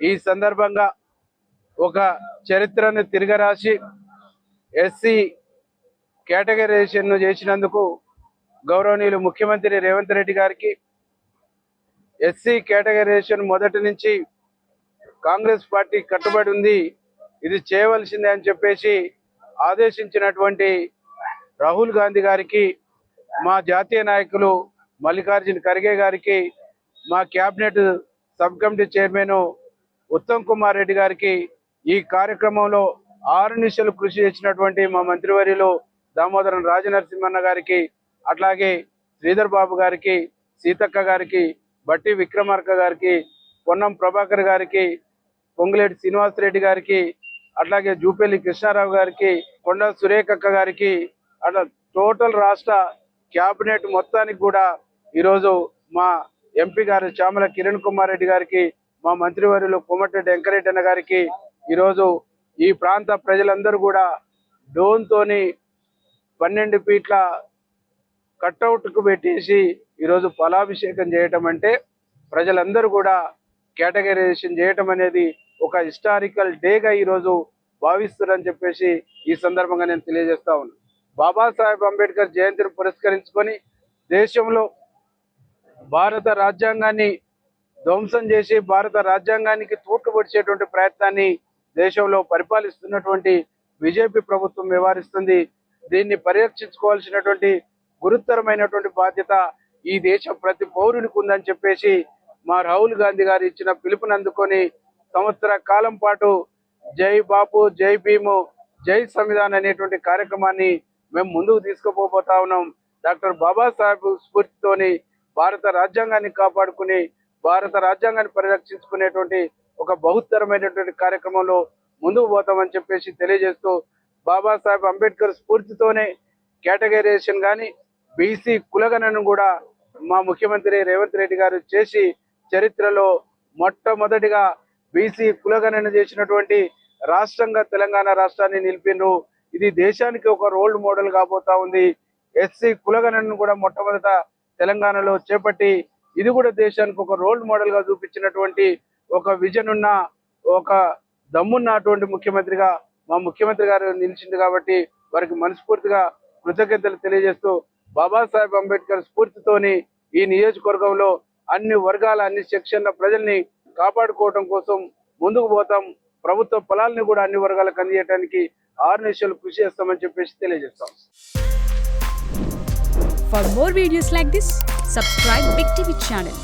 ఈ సందర్భంగా ఒక చరిత్రను తిరగరాసి ఎస్సీ కేటగరైజేషన్ చేసినందుకు గౌరవనీయులు ముఖ్యమంత్రి రేవంత్ రెడ్డి గారికి, ఎస్సీ కేటగరైజేషన్ మొదటి నుంచి కాంగ్రెస్ పార్టీ కట్టుబడి ఉంది, ఇది చేయవలసిందే అని చెప్పేసి ఆదేశించినటువంటి రాహుల్ గాంధీ గారికి, మా జాతీయ నాయకులు మల్లికార్జున ఖర్గే గారికి, మా cabinet sub committee chairman Uttam Kumar Reddy గారికి, ఈ కార్యక్రమంలో 6 నిమిషాలు కృషి చేసినటువంటి మా మంత్రివర్యులు దామోదరం రాజనరసింహన్న గారికి, అట్లాగే శ్రీధర్ బాబు గారికి, సీతక్క గారికి, బట్టి విక్రమార్క గారికి, పొన్నం ప్రభాకర్ గారికి, పొంగులేటి శ్రీనివాసరెడ్డి గారికి, అట్లాగే జూపల్లి కృష్ణారావు గారికి, కొండ సురేఖక్క గారికి, అట్లా టోటల్ రాష్ట్ర క్యాబినెట్ మొత్తానికి కూడా ఈరోజు మా ఎంపీ గారు చామల కిరణ్ కుమార్ రెడ్డి గారికి, మా మంత్రివర్యులు కోమటిరెడ్డి వెంకరెడ్డి అన్న గారికి, ఈరోజు ఈ ప్రాంత ప్రజలందరూ కూడా డోన్తోని 12 ఫీట్ల కట్అవుట్కు పెట్టేసి ఈరోజు ఫలాభిషేకం చేయటం అంటే ప్రజలందరూ కూడా కేటగరైజేషన్ చేయటం అనేది ఒక హిస్టారికల్ డేగా ఈరోజు భావిస్తున్నారని చెప్పేసి ఈ సందర్భంగా నేను తెలియజేస్తా ఉన్నాను. బాబాసాహెబ్ అంబేద్కర్ జయంతిని పురస్కరించుకొని దేశంలో భారత రాజ్యాంగాన్ని ధ్వంసం చేసి భారత రాజ్యాంగానికి తూట్లు పొడిచేటువంటి ప్రయత్నాన్ని దేశంలో పరిపాలిస్తున్నటువంటి బీజేపీ ప్రభుత్వం వ్యవహరిస్తుంది. దీన్ని పరిరక్షించుకోవాల్సినటువంటి గురుతరమైనటువంటి బాధ్యత ఈ దేశ ప్రతి పౌరునికి ఉందని చెప్పేసి మా రాహుల్ గాంధీ గారు ఇచ్చిన పిలుపుని అందుకొని సంవత్సర కాలం పాటు జై బాపు, జై భీము, జై సంవిధాన్ అనేటువంటి కార్యక్రమాన్ని మేము ముందుకు తీసుకుపోతా ఉన్నాం. డాక్టర్ బాబాసాహెబ్ స్ఫూర్తితోని భారత రాజ్యాంగాన్ని కాపాడుకుని భారత రాజ్యాంగాన్ని పరిరక్షించుకునేటువంటి ఒక బహుత్తరమైనటువంటి కార్యక్రమంలో ముందుకు పోతామని చెప్పేసి తెలియజేస్తూ, బాబాసాహెబ్ అంబేద్కర్ స్ఫూర్తితోనే కేటగరైజేషన్ కానీ బీసీ కులగణను కూడా మా ముఖ్యమంత్రి రేవంత్ రెడ్డి గారు చేసి చరిత్రలో మొట్టమొదటిగా బీసీ కులగణన చేసినటువంటి రాష్ట్రంగా తెలంగాణ రాష్ట్రాన్ని నిలిపినరు. ఇది దేశానికి ఒక రోల్ మోడల్ కాబోతా ఉంది. ఎస్సీ కులగణను కూడా మొట్టమొదట తెలంగాణలో చేపట్టి ఇది కూడా దేశానికి ఒక రోల్ మోడల్ గా చూపించినటువంటి ఒక విజన్ ఉన్న ఒక దమ్మున్నటువంటి ముఖ్యమంత్రిగా మా ముఖ్యమంత్రి గారు నిలిచింది కాబట్టి వారికి మనస్ఫూర్తిగా కృతజ్ఞతలు తెలియజేస్తూ, బాబాసాహెబ్ అంబేద్కర్ స్ఫూర్తితోని ఈ నియోజకవర్గంలో అన్ని వర్గాల అన్ని సెక్షన్ల ప్రజల్ని కాపాడుకోవడం కోసం ముందుకు పోతాం. ప్రభుత్వ ఫలాల్ని కూడా అన్ని వర్గాలకు అందించడానికి 6 నిమిషాలు కృషి చేస్తామని చెప్పేసి తెలియజేస్తాం. For more videos like this, subscribe Big TV channel.